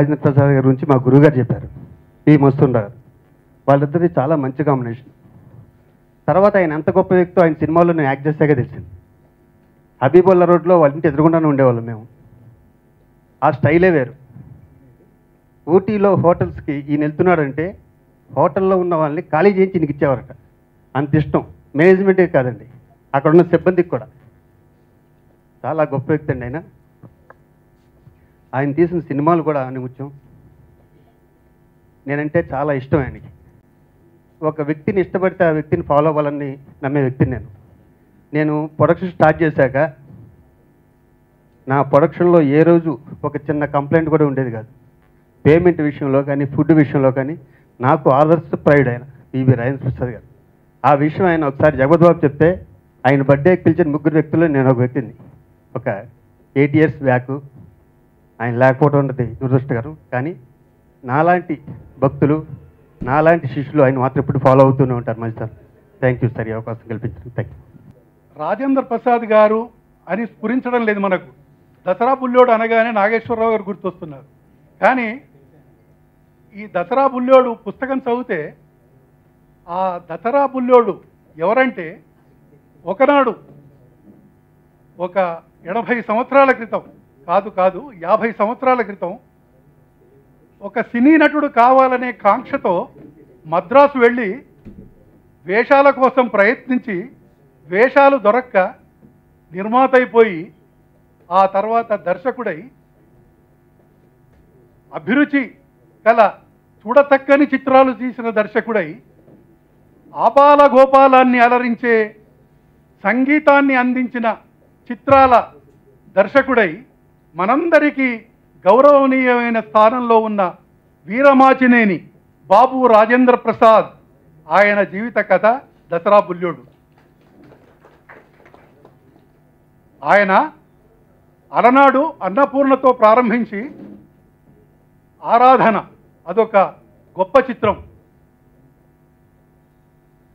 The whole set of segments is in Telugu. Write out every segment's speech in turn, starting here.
రాజేంద్ర ప్రసాద్ గారి గురించి మా గురువుగారు చెప్పారు, పి మస్తుండ గారు. వాళ్ళిద్దరిది చాలా మంచి కాంబినేషన్. తర్వాత ఆయన ఎంత గొప్ప వ్యక్తో ఆయన సినిమాలో నేను యాక్ట్ చేశాక తెలిసింది. హబీబుల్లా రోడ్లో వాళ్ళ ఇంటి ఎదురుగుండానే ఉండేవాళ్ళం మేము. ఆ స్టైలే వేరు. ఊటీలో హోటల్స్కి ఈయన వెళ్తున్నాడంటే హోటల్లో ఉన్న వాళ్ళని ఖాళీ చేయించి ఈయనకి ఇచ్చేవారట. అంత ఇష్టం. మేనేజ్మెంటే కాదండి, అక్కడ ఉన్న సిబ్బందికి కూడా. చాలా గొప్ప వ్యక్తి అండి ఆయన. ఆయన తీసిన సినిమాలు కూడా నిముత్యం. నేనంటే చాలా ఇష్టం ఆయనకి. ఒక వ్యక్తిని ఇష్టపడితే ఆ వ్యక్తిని ఫాలో అవ్వాలని నమ్మే వ్యక్తిని నేను ప్రొడక్షన్ స్టార్ట్ చేశాక నా ప్రొడక్షన్లో ఏ రోజు ఒక చిన్న కంప్లైంట్ కూడా ఉండేది కాదు. పేమెంట్ విషయంలో కానీ, ఫుడ్ విషయంలో కానీ నాకు ఆదర్శ ప్రైడ్ ఆయన పివి రాజేంద్ర ప్రసాద్ గారు. ఆ విషయం ఆయన ఒకసారి జగద్బాబు చెప్తే ఆయన బర్త్డేకి పిలిచిన 3 వ్యక్తుల్లో నేను ఒక వ్యక్తిని. ఒక 8 years బ్యాక్ ఆయన లేకపోవడం ఉన్నది దురదృష్టకరం. కానీ నాలాంటి భక్తులు, నాలాంటి శిష్యులు ఆయన మాత్రం ఎప్పుడు ఫాలో అవుతూనే ఉంటారు. మంచి సార్, థ్యాంక్ యూ సార్, ఈ అవకాశం కల్పించారు. Thank you. రాజేంద్ర ప్రసాద్ గారు అని స్ఫురించడం లేదు మనకు. దసరా బుల్లోడు అనగానే నాగేశ్వరరావు గారు గుర్తొస్తున్నారు. కానీ ఈ దసరా బుల్లోడు పుస్తకం చదివితే ఆ దసరా బుల్లోడు ఎవరంటే ఒకనాడు ఒక 80 సంవత్సరాల క్రితం, కాదు 50 సంవత్సరాల క్రితం ఒక సినీ నటుడు కావాలనే కాంక్షతో మద్రాసు వెళ్ళి వేషాల కోసం ప్రయత్నించి వేషాలు దొరక్క నిర్మాత అయిపోయి ఆ తర్వాత దర్శకుడై అభిరుచి కల చూడతక్కని చిత్రాలు తీసిన దర్శకుడై ఆపాల గోపాలాన్ని అలరించే సంగీతాన్ని అందించిన చిత్రాల దర్శకుడై మనందరికీ గౌరవనీయమైన స్థానంలో ఉన్న వీరమాచినేని బాబు రాజేంద్ర ప్రసాద్, ఆయన జీవిత కథ దసరా బుల్లోడు. ఆయన అలనాడు అన్నపూర్ణతో ప్రారంభించి ఆరాధన అదొక గొప్ప చిత్రం.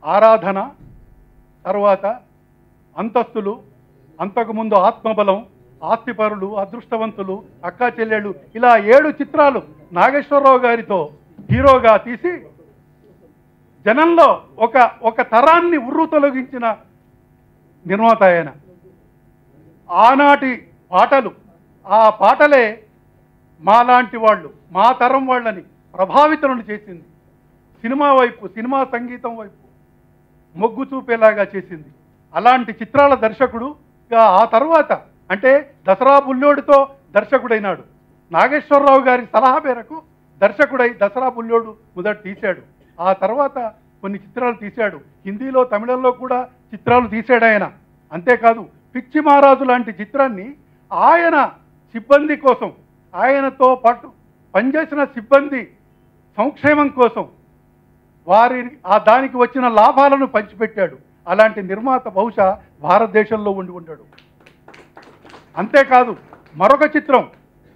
ఆరాధన తర్వాత అంతస్తులు, అంతకుముందు ఆత్మబలం, ఆస్తిపరులు, అదృష్టవంతులు, అక్కా చెల్లెళ్ళు, ఇలా 7 చిత్రాలు నాగేశ్వరరావు గారితో హీరోగా తీసి జనంలో ఒక తరాన్ని ఉర్రు తొలగించిన నిర్మాత ఆయన. ఆనాటి పాటలు, ఆ పాటలే మాలాంటి వాళ్ళు, మా తరం వాళ్ళని ప్రభావితులను చేసింది. సినిమా వైపు, సినిమా సంగీతం వైపు మొగ్గు చూపేలాగా చేసింది. అలాంటి చిత్రాల దర్శకుడుగా ఆ తర్వాత అంటే దసరా బుల్లోడుతో దర్శకుడైనాడు. నాగేశ్వరరావు గారి సలహా మేరకు దర్శకుడై దసరా బుల్లోడు మొదట తీశాడు. ఆ తర్వాత కొన్ని చిత్రాలు తీశాడు. హిందీలో, తమిళంలో కూడా చిత్రాలు తీశాడు ఆయన. అంతేకాదు పిచ్చి మహారాజు లాంటి చిత్రాన్ని ఆయన సిబ్బంది కోసం, ఆయనతో పాటు పనిచేసిన సిబ్బంది సంక్షేమం కోసం దానికి వచ్చిన లాభాలను పంచిపెట్టాడు. అలాంటి నిర్మాత బహుశా భారతదేశంలో ఉండి ఉంటాడు. అంతేకాదు మరొక చిత్రం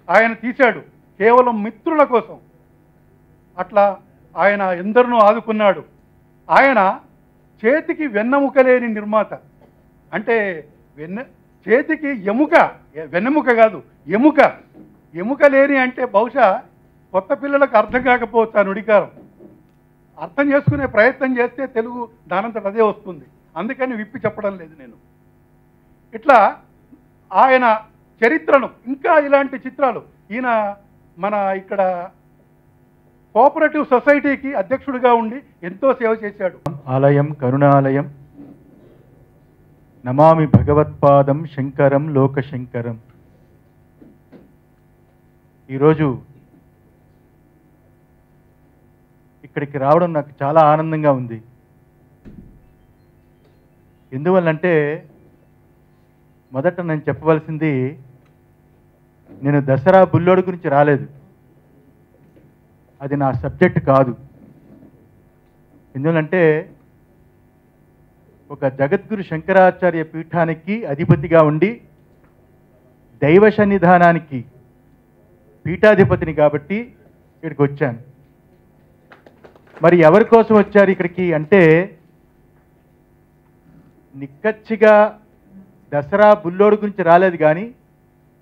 ఆయన తీశాడు కేవలం మిత్రుల కోసం. అట్లా ఆయన ఎందరినో ఆదుకున్నాడు. ఆయన చేతికి వెన్నెముక లేని నిర్మాత. అంటే చేతికి ఎముక, వెన్నెముక కాదు ఎముక లేని అంటే బహుశా కొత్త పిల్లలకు అర్థం కాకపోవచ్చు ఆ నుడికారం. అర్థం చేసుకునే ప్రయత్నం చేస్తే తెలుగు దానంతట అదే వస్తుంది. అందుకని విప్పి చెప్పడం లేదు నేను. ఇట్లా ఆయన చరిత్రను, ఇంకా ఇలాంటి చిత్రాలు, ఈయన మన ఇక్కడ కోఆపరేటివ్ సొసైటీకి అధ్యక్షుడిగా ఉండి ఎంతో సేవ చేశాడు. ఆలయం కరుణాలయం నమామి భగవత్పాదం శంకరం లోకశంకరం. ఈరోజు ఇక్కడికి రావడం నాకు చాలా ఆనందంగా ఉంది. ఎందువల్లంటే మొదట నేను చెప్పవలసింది, నేను దసరా బుల్లోడు గురించి రాలేదు, అది నా సబ్జెక్ట్ కాదు. ఎందువల్లంటే ఒక జగద్గురు శంకరాచార్య పీఠానికి అధిపతిగా ఉండి దైవ సన్నిధానానికి పీఠాధిపతిని కాబట్టి ఇక్కడికి వచ్చాను. మరి ఎవరి కోసం వచ్చారు ఇక్కడికి అంటే, నిక్కచ్చిగా దసరా బుల్లోడు గురించి రాలేదు, కానీ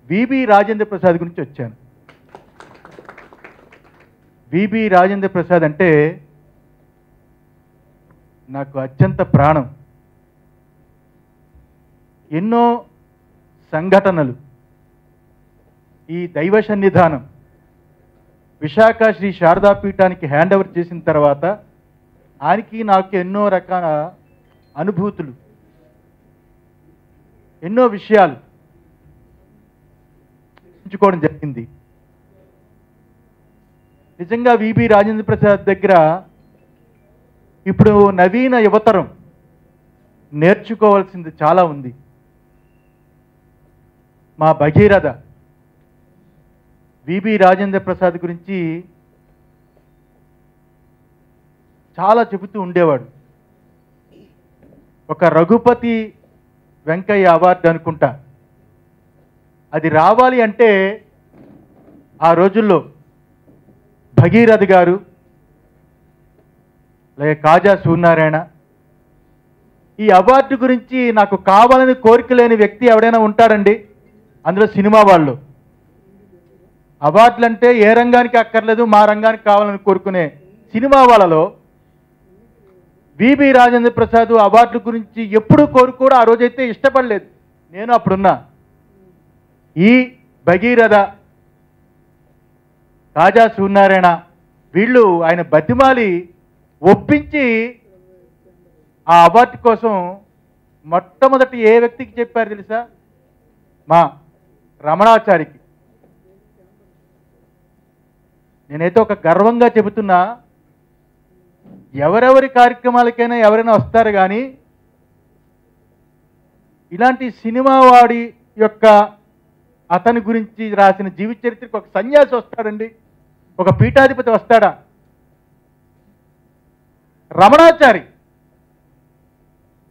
విబి రాజేంద్ర ప్రసాద్ గురించి వచ్చాను. విబి రాజేంద్ర ప్రసాద్ అంటే నాకు అత్యంత ప్రాణం. ఎన్నో సంఘటనలు, ఈ దైవ సన్నిధానం విశాఖ శ్రీ శారదాపీఠానికి హ్యాండ్ ఓవర్ చేసిన తర్వాత ఆయనకి నాకు ఎన్నో రకాల అనుభూతులు, ఎన్నో విషయాలు పంచుకోవడం జరిగింది. నిజంగా విబి రాజేంద్ర ప్రసాద్ దగ్గర ఇప్పుడు నవీన యువతరం నేర్చుకోవాల్సింది చాలా ఉంది. మా భగీరథ విబి రాజేంద్ర ప్రసాద్ గురించి చాలా చెబుతూ ఉండేవాడు. ఒక రఘుపతి వెంకయ్య అవార్డు అనుకుంటా, అది రావాలి అంటే ఆ రోజుల్లో భగీరథ గారు లేక కాజా సూర్యనారాయణ, ఈ అవార్డు గురించి నాకు కావాలని కోరిక లేని వ్యక్తి ఎవడైనా ఉంటాడండి? అందులో సినిమా వాళ్ళు అవార్డులు అంటే ఏ రంగానికి అక్కర్లేదు, మా రంగానికి కావాలని కోరుకునే సినిమా వాళ్ళలో విబి రాజేంద్ర ప్రసాద్ అవార్డుల గురించి ఎప్పుడు కోరుకోడు. ఆ రోజైతే ఇష్టపడలేదు. నేను అప్పుడున్నా. ఈ భగీరథ, కాజా సూర్యనారాయణ వీళ్ళు ఆయన బతిమాలి ఒప్పించి ఆ అవార్డు కోసం మొట్టమొదటి ఏ వ్యక్తికి చెప్పారు తెలుసా? మా రమణాచారికి. నేనైతే ఒక గర్వంగా చెబుతున్నా, ఎవరెవరి కార్యక్రమాలకైనా ఎవరైనా వస్తారు కానీ ఇలాంటి సినిమా వాడి యొక్క అతని గురించి రాసిన జీవిత చరిత్రకు ఒక సన్యాసి వస్తాడండి, ఒక పీఠాధిపతి వస్తాడా? రమణాచారి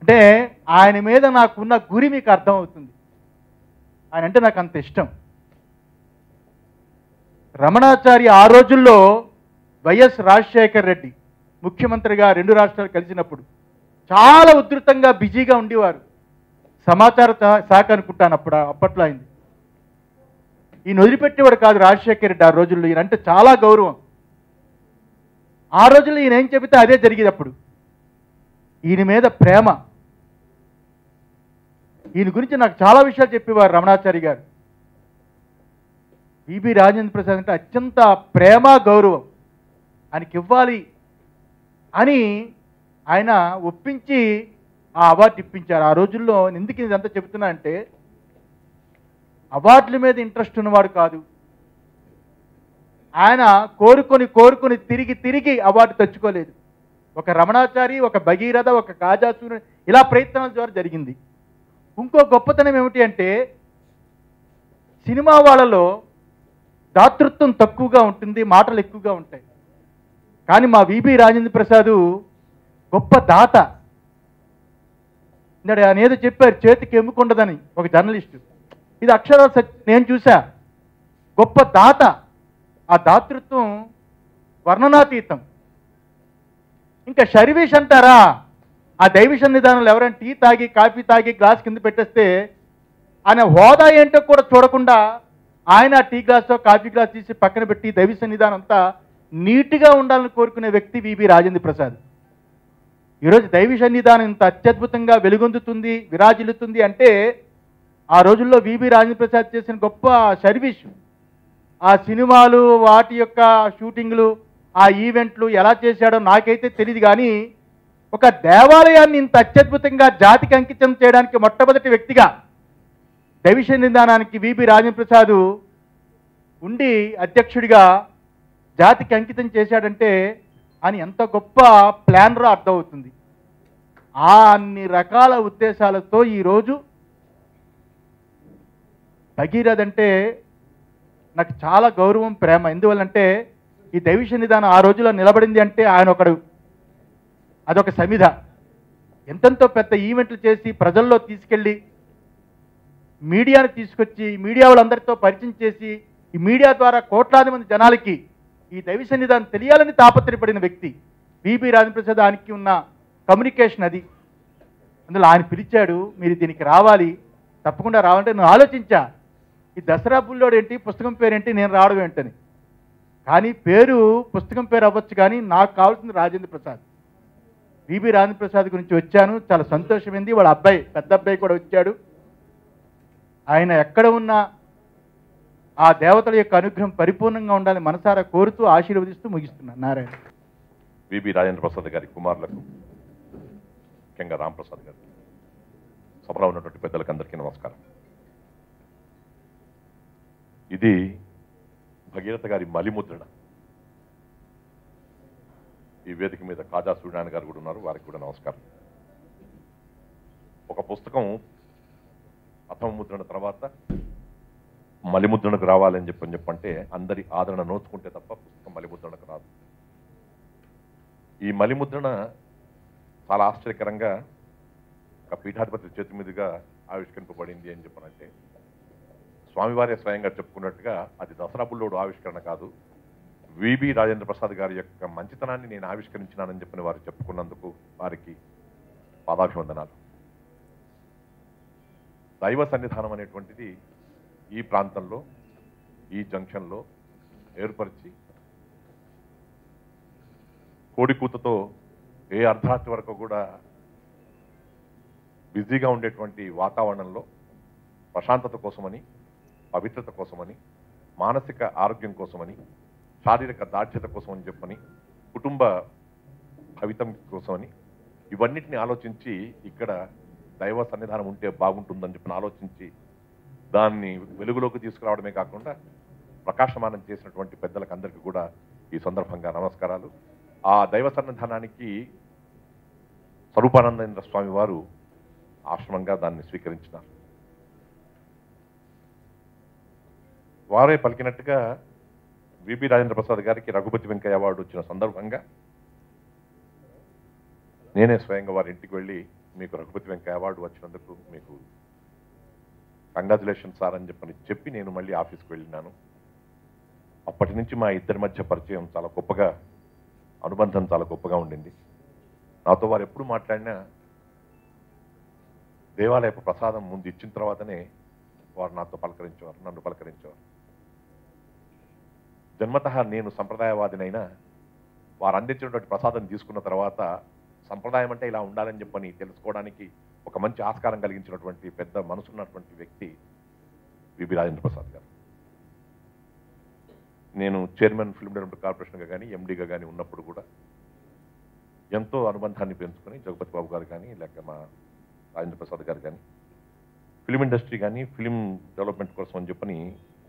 అంటే ఆయన మీద నాకున్న గురి మీకు అర్థమవుతుంది. ఆయన అంటే నాకు అంత ఇష్టం. రమణాచారి ఆ రోజుల్లో వైఎస్ రాజశేఖర్ రెడ్డి ముఖ్యమంత్రిగా 2 రాష్ట్రాలు కలిసినప్పుడు చాలా ఉధృతంగా బిజీగా ఉండేవారు. సమాచార శాఖ అనుకుంటాను అప్పట్లో అయింది. ఈయన వదిలిపెట్టేవాడు కాదు రాజశేఖర్ రెడ్డి ఆ రోజుల్లో. ఈయన అంటే చాలా గౌరవం. ఆ రోజుల్లో ఈయన ఏం చెబితే అదే జరిగేది. అప్పుడు ఈయన మీద ప్రేమ, ఈయన గురించి నాకు చాలా విషయాలు చెప్పేవారు రమణాచారి గారు. విబి రాజేంద్ర ప్రసాద్ అంటే అత్యంత ప్రేమ, గౌరవం ఆయనకి ఇవ్వాలి అని ఆయన ఒప్పించి ఆ అవార్డు ఇప్పించారు. ఆ రోజుల్లో ఎందుకు ఇదంతా చెబుతున్నా అంటే, అవార్డుల మీద ఇంట్రెస్ట్ ఉన్నవాడు కాదు ఆయన. కోరుకొని తిరిగి అవార్డు తెచ్చుకోలేదు. ఒక రమణాచారి, ఒక భగీరథ, ఒక కాజా సూర్య ఇలా ప్రయత్నాల ద్వారా జరిగింది. ఇంకో గొప్పతనం ఏమిటి అంటే, సినిమా వాళ్ళలో దాతృత్వం తక్కువగా ఉంటుంది, మాటలు ఎక్కువగా ఉంటాయి. కానీ మా విబి రాజేంద్ర ప్రసాద్ గొప్ప దాత. ఆయన ఏదో చెప్పారు, చేతికి ఎమ్ముకుండదని ఒక జర్నలిస్టు. ఇది అక్షరాలు నేను చూసా. గొప్ప దాత. ఆ దాతృత్వం వర్ణనాతీతం. ఇంకా సర్వీస్ అంటారా? ఆ దైవ సన్నిధానంలో ఎవరైనా టీ తాగి, కాఫీ తాగి గ్లాస్ కింద పెట్టేస్తే ఆయన హోదా ఏంటో కూడా చూడకుండా ఆయన టీ గ్లాసో కాఫీ గ్లాస్ తీసి పక్కన పెట్టి దైవ సన్నిధానం అంతా నీట్గా ఉండాలని కోరుకునే వ్యక్తి విబి రాజేంద్ర ప్రసాద్. ఈరోజు దైవ సన్నిధానం ఇంత అత్యద్భుతంగా వెలుగొందుతుంది, విరాజిల్లుతుంది అంటే ఆ రోజుల్లో విబి రాజేంద్ర ప్రసాద్ చేసిన గొప్ప సర్వీసు. ఆ సినిమాలు, వాటి యొక్క షూటింగ్లు, ఆ ఈవెంట్లు ఎలా చేశాడో నాకైతే తెలియదు. కానీ ఒక దేవాలయాన్ని ఇంత అత్యద్భుతంగా జాతికి అంకితం చేయడానికి మొట్టమొదటి వ్యక్తిగా దైవ సన్నిధానానికి విబి రాజేంద్ర ప్రసాద్ ఉండి అధ్యక్షుడిగా జాతికి అంకితం చేశాడంటే అని ఎంత గొప్ప ప్లానరో అర్థమవుతుంది. ఆ అన్ని రకాల ఉద్దేశాలతో ఈరోజు భగీరథ అంటే నాకు చాలా గౌరవం, ప్రేమ. ఎందువల్లంటే ఈ దైవ సన్నిధానం ఆ రోజుల్లో నిలబడింది అంటే ఆయన ఒకడు. అదొక సమిధ. ఎంతెంతో పెద్ద ఈవెంట్లు చేసి ప్రజల్లో తీసుకెళ్ళి మీడియాను తీసుకొచ్చి మీడియా వాళ్ళందరితో పరిచయం చేసి ఈ మీడియా ద్వారా కోట్లాది మంది జనాలకి ఈ దైవ సన్నిధానం తెలియాలని తాపత్రయపడిన వ్యక్తి విబి రాజేంద్ర ప్రసాద్. ఆయనకి ఉన్న కమ్యూనికేషన్ అది. అందులో ఆయన పిలిచాడు, మీరు దీనికి రావాలి, తప్పకుండా రావాలంటే నేను ఆలోచించా, ఈ దసరా బుల్లోడు ఏంటి, పుస్తకం పేరేంటి, నేను రావడం ఏంటని. కానీ పేరు పుస్తకం పేరు అవ్వచ్చు, కానీ నాకు కావాల్సింది రాజేంద్ర ప్రసాద్. విబి రాజేంద్ర ప్రసాద్ గురించి వచ్చాను, చాలా సంతోషమైంది. వాళ్ళ అబ్బాయి, పెద్ద అబ్బాయి కూడా వచ్చాడు. ఆయన ఎక్కడ ఉన్నా ఆ దేవతల యొక్క అనుగ్రహం పరిపూర్ణంగా ఉండాలని మనసారా కోరుతూ ఆశీర్వదిస్తూ ముగిస్తున్నాను. నారాయణ. విబి రాజేంద్ర ప్రసాద్ గారి కుమారులకు, ముఖ్యంగా రాంప్రసాద్ గారు, సభలో ఉన్నటువంటి పెద్దలకు అందరికీ నమస్కారం. ఇది భగీరథ గారి మలిముద్రణ. ఈ వేదిక మీద కాజా సూర్యనారాయణ గారు కూడా ఉన్నారు, వారికి కూడా నమస్కారం. ఒక పుస్తకం ప్రథమ ముద్రణ తర్వాత మలిముద్రణకు రావాలని చెప్పంటే అందరి ఆదరణ నోచుకుంటే తప్ప పుస్తకం మలిముద్రణకు రాదు. ఈ మలిముద్రణ చాలా ఆశ్చర్యకరంగా ఒక పీఠాధిపతి చేతి మీదుగా ఆవిష్కరింపబడింది అని చెప్పనంటే, స్వామివారే స్వయంగా చెప్పుకున్నట్టుగా అది దసరా బుల్లోడు ఆవిష్కరణ కాదు, విబి రాజేంద్ర ప్రసాద్ గారి యొక్క మంచితనాన్ని నేను ఆవిష్కరించినానని చెప్పిన వారు చెప్పుకున్నందుకు వారికి పాదాభివందనాలు. దైవ సన్నిధానం అనేటువంటిది ఈ ప్రాంతంలో, ఈ జంక్షన్లో ఏర్పరిచి కోడికూతతో ఏ అర్ధరాత్రి వరకు కూడా బిజీగా ఉండేటువంటి వాతావరణంలో ప్రశాంతత కోసమని, పవిత్రత కోసమని, మానసిక ఆరోగ్యం కోసమని, శారీరక దార్ఢ్యత కోసమని చెప్పని, కుటుంబ భవితం కోసమని, ఇవన్నిటిని ఆలోచించి ఇక్కడ దైవ సన్నిధానం ఉంటే బాగుంటుందని చెప్పని ఆలోచించి దాన్ని వెలుగులోకి తీసుకురావడమే కాకుండా ప్రకాశమానం చేసినటువంటి పెద్దలకు అందరికీ కూడా ఈ సందర్భంగా నమస్కారాలు. ఆ దైవ సన్నిధానానికి స్వరూపానందేంద్ర స్వామి వారు ఆశ్రమంగా దాన్ని స్వీకరించినారు. వారే పలికినట్టుగా విబి రాజేంద్ర ప్రసాద్ గారికి రఘుపతి వెంకయ్య అవార్డు వచ్చిన సందర్భంగా నేనే స్వయంగా వారి ఇంటికి వెళ్ళి, మీకు రఘుపతి వెంకయ్య అవార్డు వచ్చినందుకు మీకు కంగ్రాచులేషన్ సార్ అని చెప్పి నేను మళ్ళీ ఆఫీస్కి వెళ్ళినాను. అప్పటి నుంచి మా ఇద్దరి మధ్య పరిచయం చాలా గొప్పగా, అనుబంధం చాలా గొప్పగా ఉండింది. నాతో వారు ఎప్పుడు మాట్లాడినా దేవాలయపు ప్రసాదం ముందు ఇచ్చిన తర్వాతనే వారు నాతో పలకరించేవారు, నన్ను పలకరించేవారు. జన్మతః నేను సంప్రదాయవాదినైనా వారు అందించినటువంటి ప్రసాదం తీసుకున్న తర్వాత సంప్రదాయం అంటే ఇలా ఉండాలని చెప్పని తెలుసుకోవడానికి ఒక మంచి ఆస్కారం కలిగించినటువంటి పెద్ద మనసున్నటువంటి వ్యక్తి విబి రాజేంద్ర ప్రసాద్ గారు. నేను చైర్మన్ ఫిల్మ్ డెవలప్మెంట్ కార్పొరేషన్గా కానీ, ఎండీగా కానీ ఉన్నప్పుడు కూడా ఎంతో అనుబంధాన్ని పెంచుకొని జగపతి బాబు గారు కానీ, లేక మా రాజేంద్ర ప్రసాద్ గారు కానీ, ఫిలిం ఇండస్ట్రీ కానీ, ఫిలిం డెవలప్మెంట్ కోసం అని చెప్పని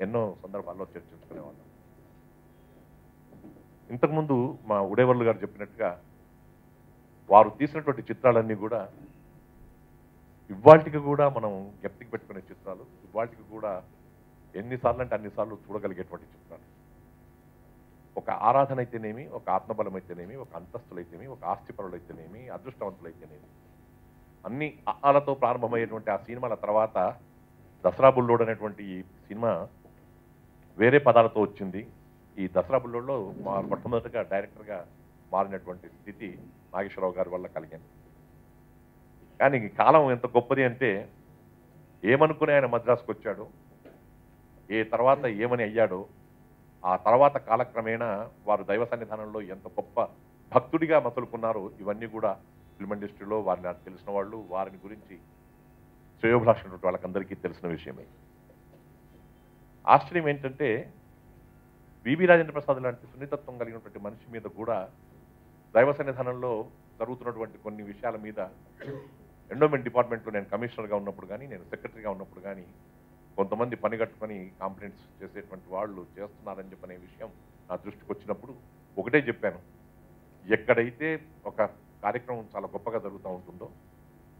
ఎన్నో సందర్భాల్లో చర్చించుకునేవాళ్ళం. ఇంతకుముందు మా ఉడేవర్లు గారు చెప్పినట్టుగా వారు తీసినటువంటి చిత్రాలన్నీ కూడా ఇవాళకి కూడా మనం జ్ఞప్తికి పెట్టుకునే చిత్రాలు, ఇవాళకి కూడా ఎన్నిసార్లు అంటే అన్నిసార్లు చూడగలిగేటువంటి చిత్రాలు. ఒక ఆరాధన అయితేనేమి, ఒక ఆత్మబలం అయితేనేమి, ఒక అంతస్తులైతేనేమి, ఒక ఆస్తిపరులైతేనేమి, అదృష్టవంతులైతేనేమి, అన్ని ఆలతో ప్రారంభమయ్యేటువంటి ఆ సినిమాల తర్వాత దసరా బుల్లోడ్ అనేటువంటి ఈ సినిమా వేరే పదాలతో వచ్చింది. ఈ దసరా బుల్లోడ్లో మా మొట్టమొదటిగా డైరెక్టర్గా మారినటువంటి స్థితి నాగేశ్వరరావు గారి వల్ల కలిగింది. కానీ ఈ కాలం ఎంత గొప్పది అంటే, ఏమనుకుని ఆయన మద్రాసుకు వచ్చాడో, ఏ తర్వాత ఏమని అయ్యాడో, ఆ తర్వాత కాలక్రమేణా వారు దైవ సన్నిధానంలో ఎంత గొప్ప భక్తుడిగా మసులుకున్నారో ఇవన్నీ కూడా ఫిల్మ్ ఇండస్ట్రీలో వారిని తెలిసిన వాళ్ళు, వారిని గురించి శ్రేయోభిలాషినటువంటి వాళ్ళకందరికీ తెలిసిన విషయమే. ఆశ్చర్యం ఏంటంటే, విబి రాజేంద్ర ప్రసాద్ లాంటి సున్నితత్వం కలిగినటువంటి మనిషి మీద కూడా దైవ సన్నిధానంలో జరుగుతున్నటువంటి కొన్ని విషయాల మీద ఎండోమెంట్ డిపార్ట్మెంట్లో నేను కమిషనర్గా ఉన్నప్పుడు కానీ, నేను సెక్రటరీగా ఉన్నప్పుడు కానీ కొంతమంది పనిగట్టుకొని కంప్లైంట్స్ చేసేటువంటి వాళ్ళు చేస్తున్నారని చెప్పనే విషయం నా దృష్టికి వచ్చినప్పుడు ఒకటే చెప్పాను, ఎక్కడైతే ఒక కార్యక్రమం చాలా గొప్పగా జరుగుతూ ఉంటుందో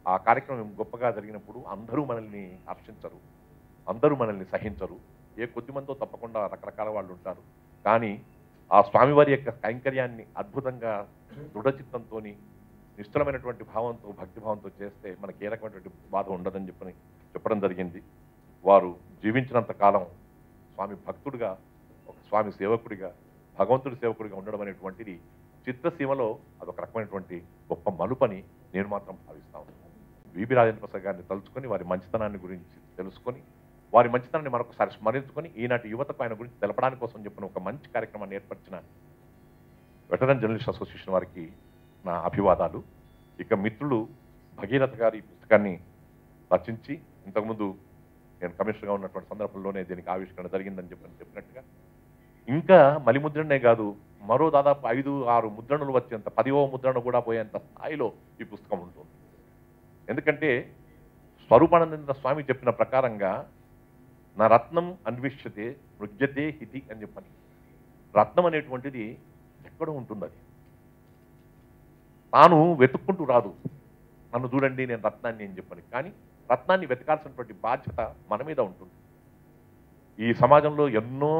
ఆ కార్యక్రమం గొప్పగా జరిగినప్పుడు అందరూ మనల్ని హర్షించరు, అందరూ మనల్ని సహించరు, ఏ కొద్దిమందో తప్పకుండా రకరకాల వాళ్ళు ఉంటారు. కానీ ఆ స్వామివారి యొక్క కైంకర్యాన్ని అద్భుతంగా దృఢచిత్తంతో, నిశ్చలమైనటువంటి భావంతో, భక్తిభావంతో చేస్తే మనకి ఏ రకమైనటువంటి బాధ ఉండదని చెప్పడం జరిగింది. వారు జీవించినంత కాలం స్వామి భక్తుడిగా, ఒక స్వామి సేవకుడిగా, భగవంతుడి సేవకుడిగా ఉండడం అనేటువంటిది చిత్రసీమలో అదొక రకమైనటువంటి గొప్ప మలుపని నేను మాత్రం భావిస్తాను. విబి రాజేంద్ర ప్రసాద్ గారిని తలుచుకొని వారి మంచితనాన్ని గురించి తెలుసుకొని వారి మంచితనాన్ని మరొకసారి స్మరించుకొని ఈనాటి యువతకు ఆయన గురించి తెలపడానికి కోసం చెప్పిన ఒక మంచి కార్యక్రమాన్ని ఏర్పరిచిన వెటరన్ జర్నలిస్ట్ అసోసియేషన్ వారికి నా అభివాదాలు. ఇక మిత్రులు భగీరథ గారి పుస్తకాన్ని రచించి ఇంతకుముందు నేను కమిషనర్గా ఉన్నటువంటి సందర్భంలోనే దీనికి ఆవిష్కరణ జరిగిందని చెప్పినట్టుగా ఇంకా మలిముద్రణే కాదు, మరో దాదాపు 5-6 ముద్రణలు వచ్చేంత 10వ ముద్రణ కూడా పోయేంత స్థాయిలో ఈ పుస్తకం ఉంటుంది. ఎందుకంటే స్వరూపానంద స్వామి చెప్పిన ప్రకారంగా నా రత్నం అన్విష్యతే మృగ్యతే హితి అని చెప్పని, రత్నం అనేటువంటిది ఎక్కడ ఉంటుంది, అది తాను వెతుక్కుంటూ రాదు. నన్ను చూడండి నేను రత్నాన్ని అని చెప్పని, కానీ రత్నాన్ని వెతకాల్సినటువంటి బాధ్యత మన మీద ఉంటుంది. ఈ సమాజంలో ఎన్నో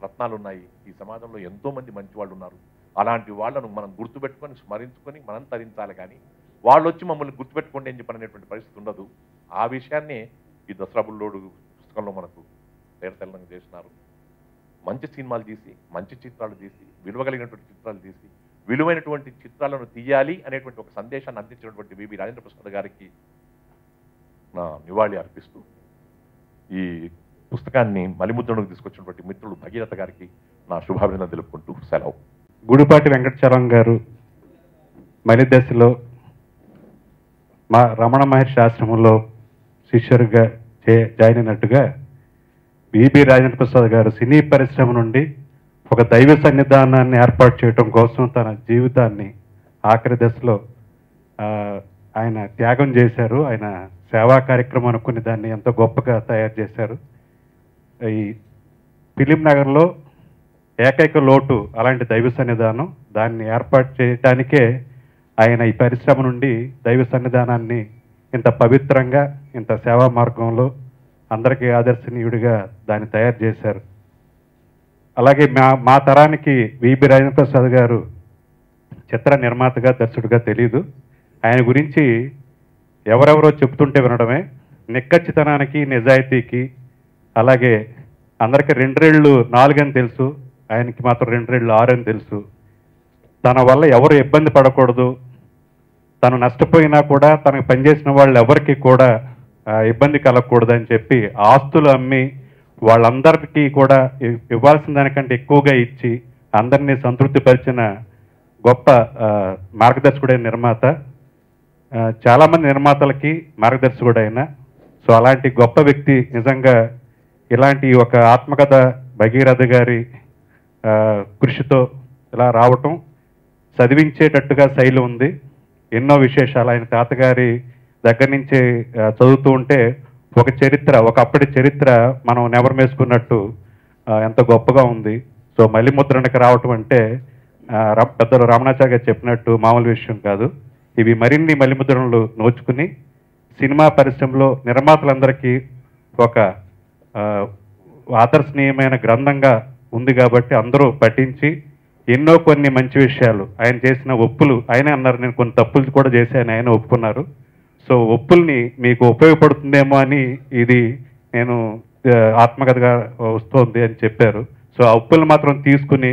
రత్నాలు ఉన్నాయి, ఈ సమాజంలో ఎంతో మంది మంచి వాళ్ళు ఉన్నారు. అలాంటి వాళ్ళను మనం గుర్తుపెట్టుకొని స్మరించుకొని మనం తరించాలి, కానీ వాళ్ళు వచ్చి మమ్మల్ని గుర్తుపెట్టుకోండి అని చెప్పనేటువంటి పరిస్థితి ఉండదు. ఆ విషయాన్నే ఈ దసరా బుల్లోడు పుస్తకంలో మనకు తేరతెల్లంగా చేసినారు. మంచి సినిమాలు తీసి, మంచి చిత్రాలు తీసి, విలువ కలిగినటువంటి చిత్రాలు తీసి, విలువైనటువంటి చిత్రాలను తీయాలి అనేటువంటి ఒక సందేశాన్ని అందించినటువంటి వివి రాజేంద్ర ప్రసాద్ గారికి నా నివాళి అర్పిస్తూ ఈ పుస్తకాన్ని మలిముద్రణకు తీసుకొచ్చినటువంటి మిత్రులు భగీరథ గారికి నా శుభాభినందనలు తెలుపుకుంటూ సెలవు. గుడిపాటి వెంకటచలం గారు మలిదశలో మా రమణ మహర్షి ఆశ్రమంలో శిష్యుడిగా జాయిన్ అయినట్టుగా విబి రాజేంద్ర ప్రసాద్ గారు సినీ పరిశ్రమ నుండి ఒక దైవ సన్నిధానాన్ని ఏర్పాటు చేయడం కోసం తన జీవితాన్ని ఆఖరి దశలో ఆయన త్యాగం చేశారు. ఆయన సేవా కార్యక్రమం అనుకుని దాన్ని ఎంతో గొప్పగా తయారు చేశారు. ఈ ఫిలిం నగర్లో ఏకైక లోటు అలాంటి దైవ సన్నిధానం, దాన్ని ఏర్పాటు చేయడానికే ఆయన ఈ పరిశ్రమ నుండి దైవ సన్నిధానాన్ని ఇంత పవిత్రంగా, ఇంత సేవా మార్గంలో అందరికీ ఆదర్శనీయుడిగా దాన్ని తయారు చేశారు. అలాగే మా తరానికి విబి రాజేంద్ర ప్రసాద్ గారు చిత్ర నిర్మాతగా, దర్శకుడిగా తెలీదు. ఆయన గురించి ఎవరెవరో చెప్తుంటే వినడమే. నిక్కచ్చితనానికి, నిజాయితీకి, అలాగే అందరికీ 2 రెళ్ళు 4 అని తెలుసు, ఆయనకి మాత్రం 2 రెళ్ళు 6 అని తెలుసు. తన వల్ల ఎవరు ఇబ్బంది పడకూడదు, తను నష్టపోయినా కూడా తనకు పనిచేసిన వాళ్ళు ఎవరికి కూడా ఇబ్బంది కలగకూడదు అని చెప్పి ఆస్తులు అమ్మి వాళ్ళందరికీ కూడా ఇవ్వాల్సిన దానికంటే ఎక్కువగా ఇచ్చి అందరినీ సంతృప్తిపరిచిన గొప్ప మార్గదర్శకుడైన నిర్మాత. చాలామంది నిర్మాతలకి మార్గదర్శకుడైన, సో అలాంటి గొప్ప వ్యక్తి నిజంగా ఇలాంటి ఒక ఆత్మకథ భగీరథ గారి కృషితో ఇలా రావటం, చదివించేటట్టుగా శైలి ఉంది. ఎన్నో విశేషాలు ఆయన తాతగారి దగ్గర నుంచి చదువుతూ ఉంటే ఒక చరిత్ర, ఒకప్పటి చరిత్ర మనం నెవరమేసుకున్నట్టు ఎంత గొప్పగా ఉంది. సో మలిముద్రణకు రావటం అంటే పెద్దలు రామనాచార్య గారు చెప్పినట్టు మామూలు విషయం కాదు. ఇవి మరిన్ని మలిముద్రణలు నోచుకుని సినిమా పరిశ్రమలో నిర్మాతలందరికీ ఒక ఆదర్శనీయమైన గ్రంథంగా ఉంది కాబట్టి అందరూ పఠించి ఎన్నో కొన్ని మంచి విషయాలు ఆయన చేసిన ఒప్పులు, ఆయనే అన్నారు నేను కొన్ని తప్పులు కూడా చేశాను, ఆయన ఒప్పుకున్నారు. సో ఒప్పుల్ని మీకు ఉపయోగపడుతుందేమో అని ఇది నేను ఆత్మకథగా వస్తుంది అని చెప్పారు. సో ఆ ఒప్పులు మాత్రం తీసుకుని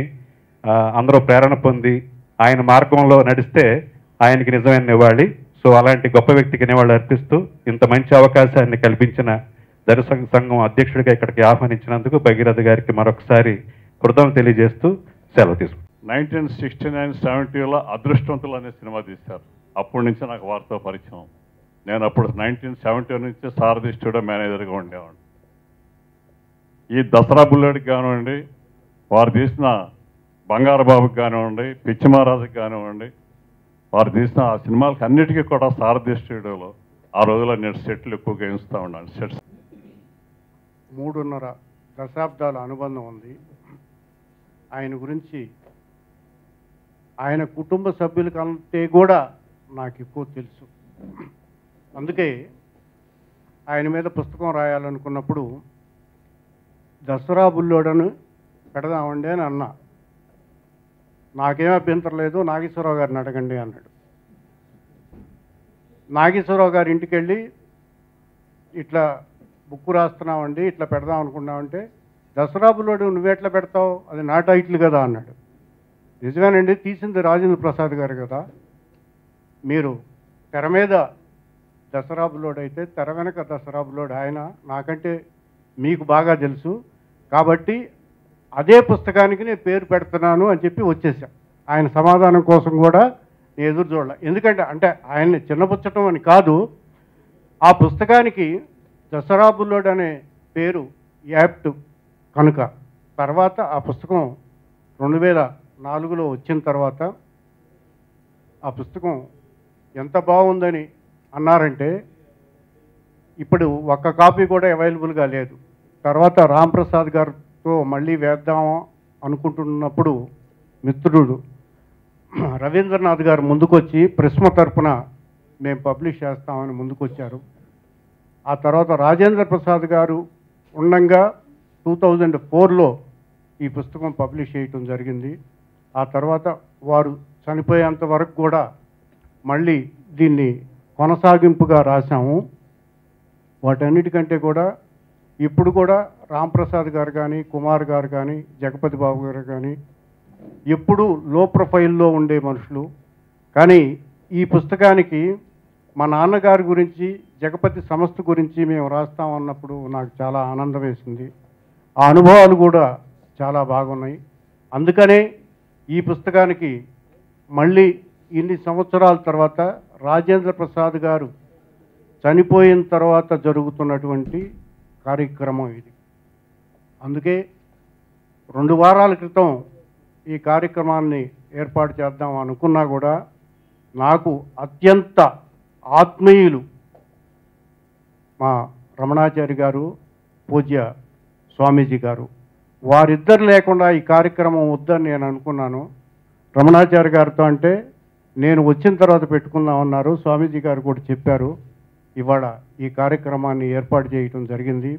అందరూ ప్రేరణ పొంది ఆయన మార్గంలో నడిస్తే ఆయనకి నిజమైన నివాళి. సో అలాంటి గొప్ప వ్యక్తికి నివాళి అర్పిస్తూ ఇంత మంచి అవకాశాన్ని కల్పించిన దర్శక సంఘం అధ్యక్షుడిగా ఇక్కడికి ఆహ్వానించినందుకు భగీరథ గారికి మరొకసారి కృతజ్ఞతలు తెలియజేస్తూ సెలవు తీసుకుంటాను. 1969-70లో అదృష్టవంతులు అనే సినిమా తీశారు. అప్పటి నుంచి నాకు వారితో పరిచయం. నేను అప్పుడు 1970 నుంచి సారథి స్టూడియో మేనేజర్గా ఉండేవాడిని. ఈ దసరా బుల్లెట్కి కానివ్వండి, వారు తీసిన బంగారు బాబుకి కానివ్వండి, పిచ్చి మహారాజుకి కానివ్వండి, వారు తీసిన ఆ సినిమాలకి అన్నిటికీ కూడా సారథి స్టూడియోలో ఆ రోజుల్లో నేను సెట్లు ఎక్కువగా వేయిస్తూ ఉన్నాను. సెట్స్ 3.5 దశాబ్దాల అనుబంధం ఉంది. ఆయన గురించి ఆయన కుటుంబ సభ్యుల కంటే కూడా నాకు ఎక్కువ తెలుసు. అందుకే ఆయన మీద పుస్తకం రాయాలనుకున్నప్పుడు దసరా బుల్లోడను పెడదామండి అని అన్నా. నాకేం అభ్యంతరం లేదు, నాగేశ్వరరావు గారిని అడగండి అన్నాడు. నాగేశ్వరరావు గారి ఇంటికి వెళ్ళి ఇట్లా బుక్ రాస్తున్నామండి, ఇట్లా పెడదాం అనుకున్నామంటే, దసరా బుల్లోడు నువ్వెట్లా పెడతావు, అది నా టైటిల్ కదా అన్నాడు. నిజమేనండి, తీసింది రాజేంద్ర ప్రసాద్ గారు కదా, మీరు తెర మీద దసరా బుల్లోడు అయితే తెర వెనక దసరా బుల్లోడు ఆయన, నాకంటే మీకు బాగా తెలుసు. కాబట్టి అదే పుస్తకానికి నేను పేరు పెడుతున్నాను అని చెప్పి వచ్చేసా. ఆయన సమాధానం కోసం కూడా నేను ఎదురు చూడాలి. ఎందుకంటే అంటే ఆయన్ని చిన్నపుచ్చటం అని కాదు, ఆ పుస్తకానికి దసరా బుల్లోడు అనే పేరు యాప్ట్ కనుక. తర్వాత ఆ పుస్తకం 2004లో వచ్చిన తర్వాత ఆ పుస్తకం ఎంత బాగుందని అన్నారంటే ఇప్పుడు ఒక్క కాపీ కూడా అవైలబుల్గా లేదు. తర్వాత రాంప్రసాద్ గారితో మళ్ళీ వేద్దాం అనుకుంటున్నప్పుడు మిత్రుడు రవీంద్రనాథ్ గారు ముందుకొచ్చి ప్రిస్మ తరపున మేము పబ్లిష్ చేస్తామని ముందుకొచ్చారు. ఆ తర్వాత రాజేంద్ర ప్రసాద్ గారు ఉండంగా 2004లో ఈ పుస్తకం పబ్లిష్ చేయటం జరిగింది. ఆ తర్వాత వారు చనిపోయేంత వరకు కూడా మళ్ళీ దీన్ని కొనసాగింపుగా రాశాము. వాటన్నిటికంటే కూడా ఇప్పుడు కూడా రాంప్రసాద్ గారు కానీ, కుమార్ గారు కానీ, జగపతి బాబు గారు కానీ ఎప్పుడూ లో ప్రొఫైల్లో ఉండే మనుషులు. కానీ ఈ పుస్తకానికి మా నాన్నగారి గురించి, జగపతి సంస్థ గురించి మేము రాస్తామన్నప్పుడు నాకు చాలా ఆనందం వేసింది. ఆ అనుభవాలు కూడా చాలా బాగున్నాయి. అందుకనే ఈ పుస్తకానికి మళ్ళీ ఇన్ని సంవత్సరాల తర్వాత రాజేంద్ర ప్రసాద్ గారు చనిపోయిన తర్వాత జరుగుతున్నటువంటి కార్యక్రమం ఇది. అందుకే 2 వారాల క్రితం ఈ కార్యక్రమాన్ని ఏర్పాటు చేద్దాం అనుకున్నా కూడా నాకు అత్యంత ఆత్మీయులు మా రమణాచారి గారు, పూజ్య స్వామీజీ గారు, వారిద్దరు లేకుండా ఈ కార్యక్రమం వద్దని నేను అనుకున్నాను. రమణాచారి గారితో అంటే నేను వచ్చిన తర్వాత పెట్టుకుందామన్నారు. స్వామీజీ గారు కూడా చెప్పారు. ఇవాళ ఈ కార్యక్రమాన్ని ఏర్పాటు చేయటం జరిగింది.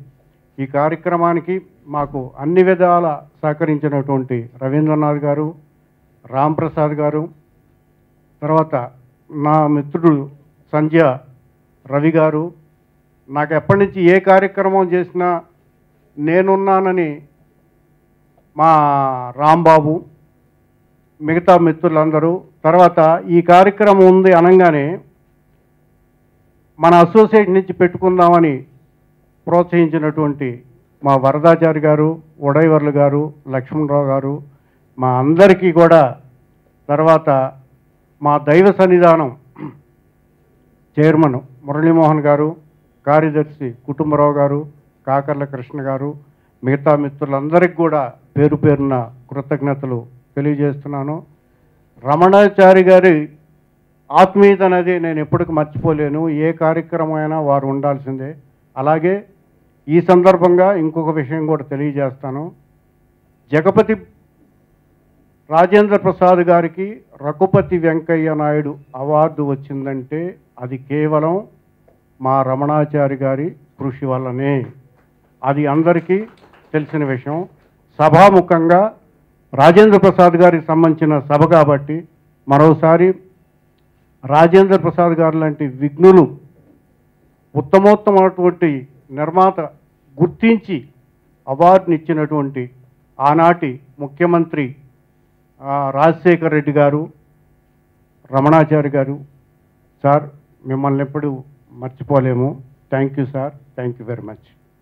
ఈ కార్యక్రమానికి మాకు అన్ని విధాల సహకరించినటువంటి రవీంద్రనాథ్ గారు, రాంప్రసాద్ గారు, తర్వాత నా మిత్రుడు సంధ్య రవి గారు, నాకు ఎప్పటి నుంచి ఏ కార్యక్రమం చేసినా నేనున్నానని మా రాంబాబు, మిగతా మిత్రులందరూ. తర్వాత ఈ కార్యక్రమం ఉంది అనగానే మన అసోసియేట్ నుంచి పెట్టుకుందామని ప్రోత్సహించినటువంటి మా వరదాచారి గారు, ఉడైవర్లు గారు, లక్ష్మణరావు గారు, మా అందరికీ కూడా, తర్వాత మా దైవ సన్నిధానం చైర్మన్ మురళీమోహన్ గారు, కార్యదర్శి కుటుంబరావు గారు, కాకర్ల కృష్ణ గారు, మిగతా మిత్రులందరికీ కూడా పేరు పేరున కృతజ్ఞతలు తెలియజేస్తున్నాను. రమణాచారి గారి ఆత్మీయత అనేది నేను ఎప్పటికీ మర్చిపోలేను. ఏ కార్యక్రమం అయినా వారు ఉండాల్సిందే. అలాగే ఈ సందర్భంగా ఇంకొక విషయం కూడా తెలియజేస్తాను. జగపతి రాజేంద్ర ప్రసాద్ గారికి రఘుపతి వెంకయ్య నాయుడు అవార్డు వచ్చిందంటే అది కేవలం మా రమణాచారి గారి కృషి వల్లనే. అది అందరికీ తెలిసిన విషయం. సభాముఖంగా రాజేంద్ర ప్రసాద్ గారికి సంబంధించిన సభ కాబట్టి మరోసారి రాజేంద్ర ప్రసాద్ గారు లాంటి విఘ్నులు, ఉత్తమోత్తమైనటువంటి నిర్మాత గుర్తించి అవార్డునిచ్చినటువంటి ఆనాటి ముఖ్యమంత్రి రాజశేఖర్ రెడ్డి గారు, రమణాచారి గారు, సార్ మిమ్మల్ని ఎప్పుడు మర్చిపోలేము. Thank you sir, thank you very much.